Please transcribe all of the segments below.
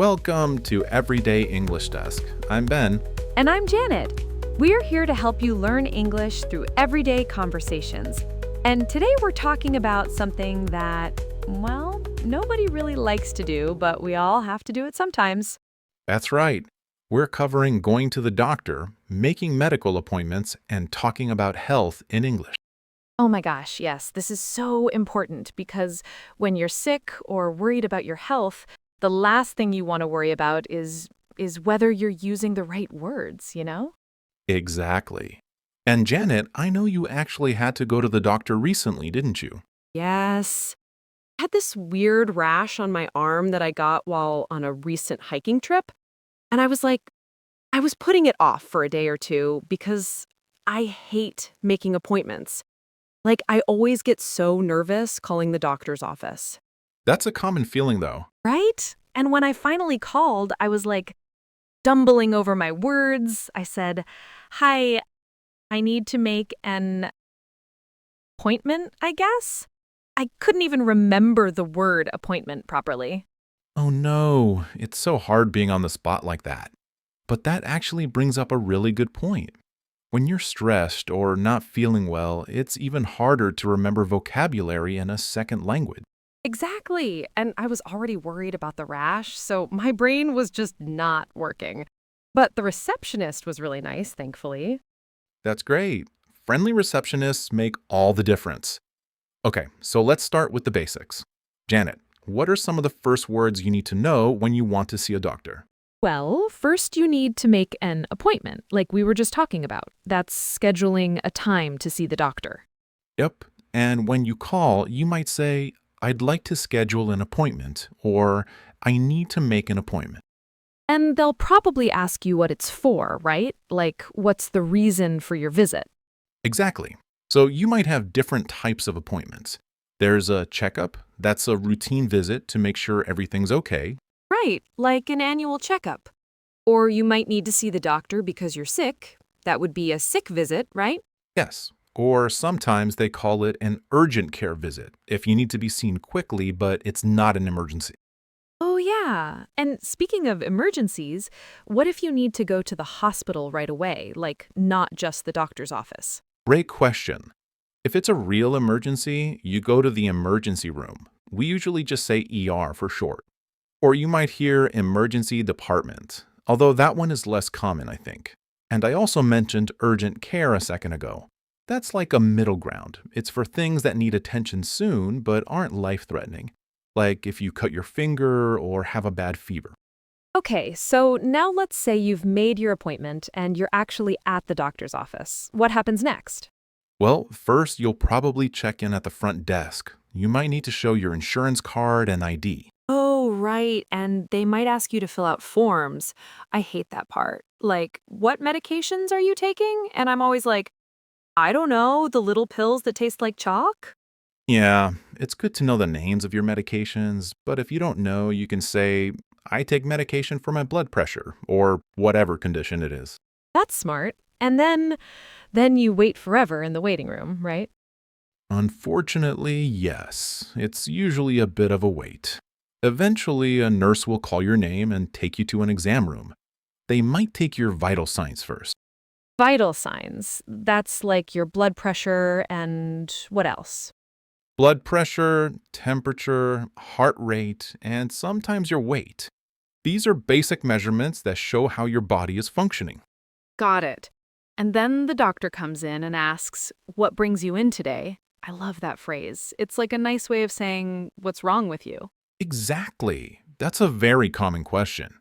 Welcome to Everyday English Desk. I'm Ben. And I'm Janet. We're here to help you learn English through everyday conversations. And today we're talking about something that, well, nobody really likes to do, but we all have to do it sometimes. That's right. We're covering going to the doctor, making medical appointments, and talking about health in English. Oh my gosh, yes, this is so important because when you're sick or worried about your health, the last thing you want to worry about is whether you're using the right words, you know? Exactly. And Janet, I know you actually had to go to the doctor recently, didn't you? Yes. I had this weird rash on my arm that I got while on a recent hiking trip. And I was putting it off for a day or two because I hate making appointments. I always get so nervous calling the doctor's office. That's a common feeling, though. Right? And when I finally called, I was like stumbling over my words. I said, "Hi, I need to make an appointment, I guess." I couldn't even remember the word appointment properly. Oh no, it's so hard being on the spot like that. But that actually brings up a really good point. When you're stressed or not feeling well, it's even harder to remember vocabulary in a second language. Exactly. And I was already worried about the rash, so my brain was just not working. But the receptionist was really nice, thankfully. That's great. Friendly receptionists make all the difference. Okay, so let's start with the basics. Janet, what are some of the first words you need to know when you want to see a doctor? Well, first you need to make an appointment, like we were just talking about. That's scheduling a time to see the doctor. Yep, and when you call, you might say, I'd like to schedule an appointment, or I need to make an appointment. And they'll probably ask you what it's for, right? Like, what's the reason for your visit? Exactly. So you might have different types of appointments. There's a checkup, that's a routine visit to make sure everything's okay. Right, like an annual checkup. Or you might need to see the doctor because you're sick. That would be a sick visit, right? Yes. Or sometimes they call it an urgent care visit if you need to be seen quickly, but it's not an emergency. Oh, yeah. And speaking of emergencies, what if you need to go to the hospital right away, like not just the doctor's office? Great question. If it's a real emergency, you go to the emergency room. We usually just say ER for short. Or you might hear emergency department, although that one is less common, I think. And I also mentioned urgent care a second ago. That's like a middle ground. It's for things that need attention soon but aren't life-threatening, like if you cut your finger or have a bad fever. Okay, so now let's say you've made your appointment and you're actually at the doctor's office. What happens next? Well, first you'll probably check in at the front desk. You might need to show your insurance card and ID. Oh, right. And they might ask you to fill out forms. I hate that part. Like, what medications are you taking? And I'm always like, I don't know, the little pills that taste like chalk? Yeah, it's good to know the names of your medications, but if you don't know, you can say, I take medication for my blood pressure, or whatever condition it is. That's smart. And then you wait forever in the waiting room, right? Unfortunately, yes. It's usually a bit of a wait. Eventually, a nurse will call your name and take you to an exam room. They might take your vital signs first. Vital signs. That's like your blood pressure and what else? Blood pressure, temperature, heart rate, and sometimes your weight. These are basic measurements that show how your body is functioning. Got it. And then the doctor comes in and asks, "What brings you in today?" I love that phrase. It's like a nice way of saying, "What's wrong with you?" Exactly. That's a very common question.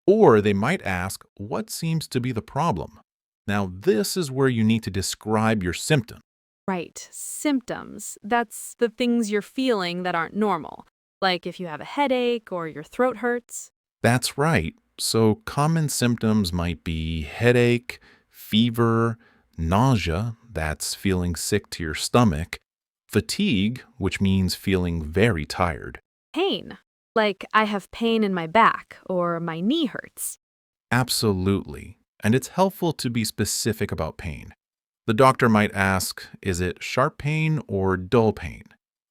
Or they might ask, what seems to be the problem? Now, this is where you need to describe your symptom. Right, symptoms. That's the things you're feeling that aren't normal. Like if you have a headache or your throat hurts. That's right. So, common symptoms might be headache, fever, nausea, that's feeling sick to your stomach, fatigue, which means feeling very tired. Pain. Like I have pain in my back or my knee hurts. Absolutely. And it's helpful to be specific about pain. The doctor might ask, is it sharp pain or dull pain?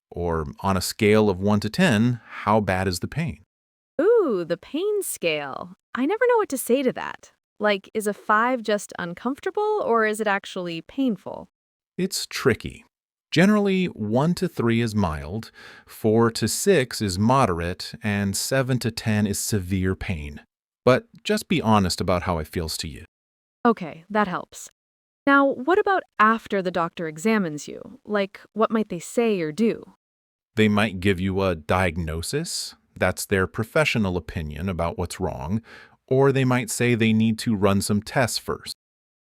Or on a scale of 1 to 10, how bad is the pain? Ooh, Ooh, the pain scale. I never know what to say to that. Like, is a 5 just uncomfortable or is it actually painful? It's tricky. Generally, 1 to 3 is mild, 4 to 6 is moderate, and 7 to 10 is severe pain. But just be honest about how it feels to you. Okay, that helps. Now, what about after the doctor examines you? Like, what might they say or do? They might give you a diagnosis. That's their professional opinion about what's wrong. Or they might say they need to run some tests first.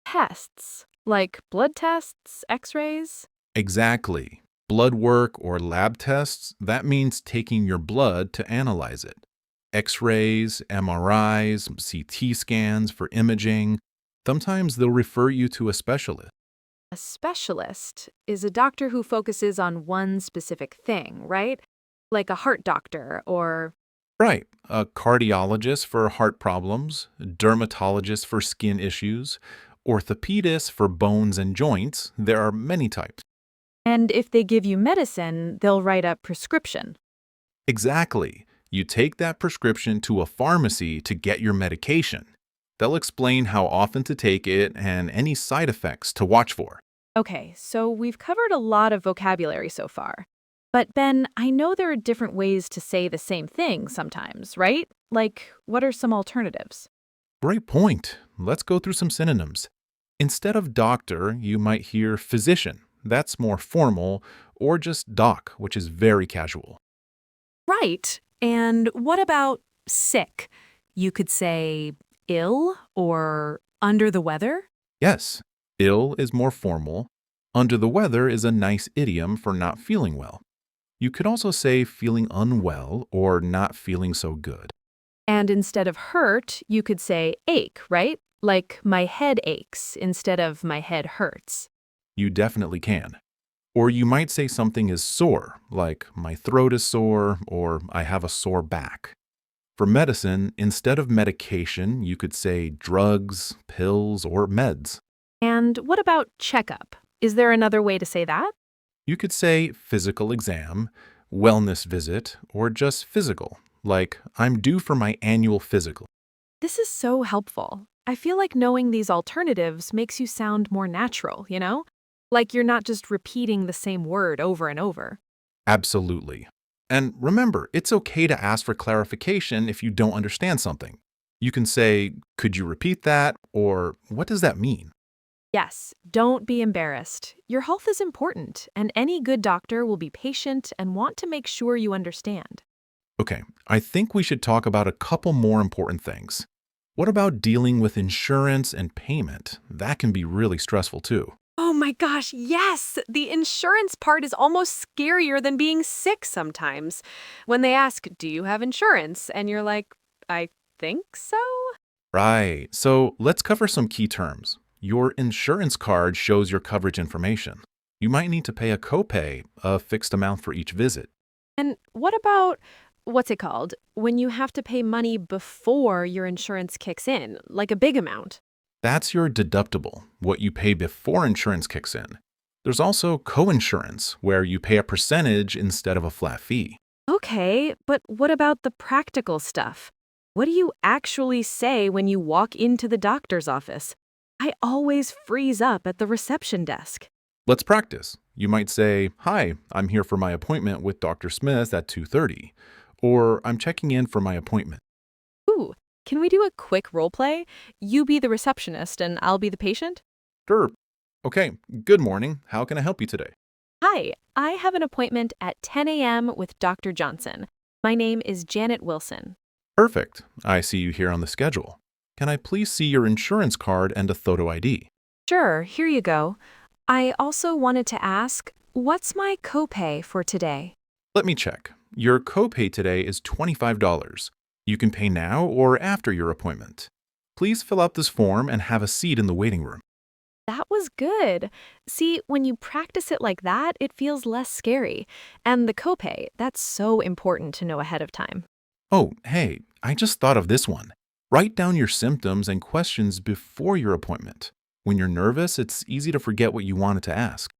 Tests. Like blood tests, x rays? Exactly. Blood work or lab tests, that means taking your blood to analyze it. X-rays, MRIs, CT scans for imaging. Sometimes they'll refer you to a specialist. A specialist is a doctor who focuses on one specific thing, right? Like a heart doctor or. Right. A cardiologist for heart problems, dermatologist for skin issues, orthopedist for bones and joints. There are many types. And if they give you medicine, they'll write a prescription. Exactly. You take that prescription to a pharmacy to get your medication. They'll explain how often to take it and any side effects to watch for. Okay, so we've covered a lot of vocabulary so far. But Ben, I know there are different ways to say the same thing sometimes, right? Like, what are some alternatives? Great point. Let's go through some synonyms. Instead of doctor, you might hear physician. That's more formal, or just doc, which is very casual. Right. And what about sick? You could say ill or under the weather? Yes, ill is more formal. Under the weather is a nice idiom for not feeling well. You could also say feeling unwell or not feeling so good. And instead of hurt, you could say ache, right? Like my head aches instead of my head hurts. You definitely can. Or you might say something is sore, like my throat is sore or I have a sore back. For medicine, instead of medication, you could say drugs, pills, or meds. And what about checkup? Is there another way to say that? You could say physical exam, wellness visit, or just physical, like I'm due for my annual physical. This is so helpful. I feel like knowing these alternatives makes you sound more natural, you know? Like you're not just repeating the same word over and over. Absolutely. And remember, it's okay to ask for clarification if you don't understand something. You can say, could you repeat that? Or what does that mean? Yes, don't be embarrassed. Your health is important, and any good doctor will be patient and want to make sure you understand. Okay, I think we should talk about a couple more important things. What about dealing with insurance and payment? That can be really stressful too. Oh my gosh, yes! The insurance part is almost scarier than being sick sometimes. When they ask, do you have insurance? And you're like, I think so? Right, so let's cover some key terms. Your insurance card shows your coverage information. You might need to pay a copay, a fixed amount for each visit. And what about, what's it called, when you have to pay money before your insurance kicks in, like a big amount? That's your deductible, what you pay before insurance kicks in. There's also coinsurance, where you pay a percentage instead of a flat fee. Okay, but what about the practical stuff? What do you actually say when you walk into the doctor's office? I always freeze up at the reception desk. Let's practice. You might say, "Hi, I'm here for my appointment with Dr. Smith at 2:30," or "I'm checking in for my appointment." Ooh, can we do a quick role play? You be the receptionist and I'll be the patient? Sure. Okay, good morning. How can I help you today? Hi, I have an appointment at 10 a.m. with Dr. Johnson. My name is Janet Wilson. Perfect. I see you here on the schedule. Can I please see your insurance card and a photo ID? Sure, here you go. I also wanted to ask, what's my copay for today? Let me check. Your copay today is $25. You can pay now or after your appointment. Please fill out this form and have a seat in the waiting room. That was good. See, when you practice it like that, it feels less scary. And the copay, that's so important to know ahead of time. Oh, hey, I just thought of this one. Write down your symptoms and questions before your appointment. When you're nervous, it's easy to forget what you wanted to ask.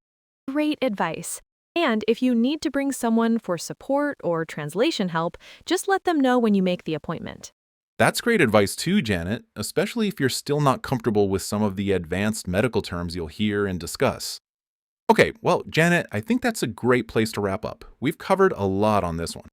Great advice. And if you need to bring someone for support or translation help, just let them know when you make the appointment. That's great advice too, Janet, especially if you're still not comfortable with some of the advanced medical terms you'll hear and discuss. Okay, well, Janet, I think that's a great place to wrap up. We've covered a lot on this one.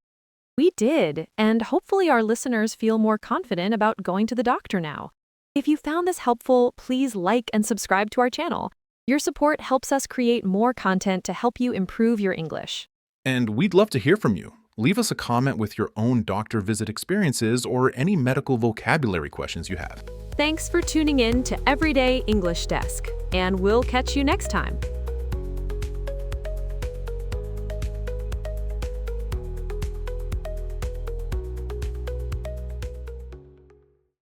We did, and hopefully our listeners feel more confident about going to the doctor now. If you found this helpful, please like and subscribe to our channel. Your support helps us create more content to help you improve your English. And we'd love to hear from you. Leave us a comment with your own doctor visit experiences or any medical vocabulary questions you have. Thanks for tuning in to Everyday English Desk, and we'll catch you next time.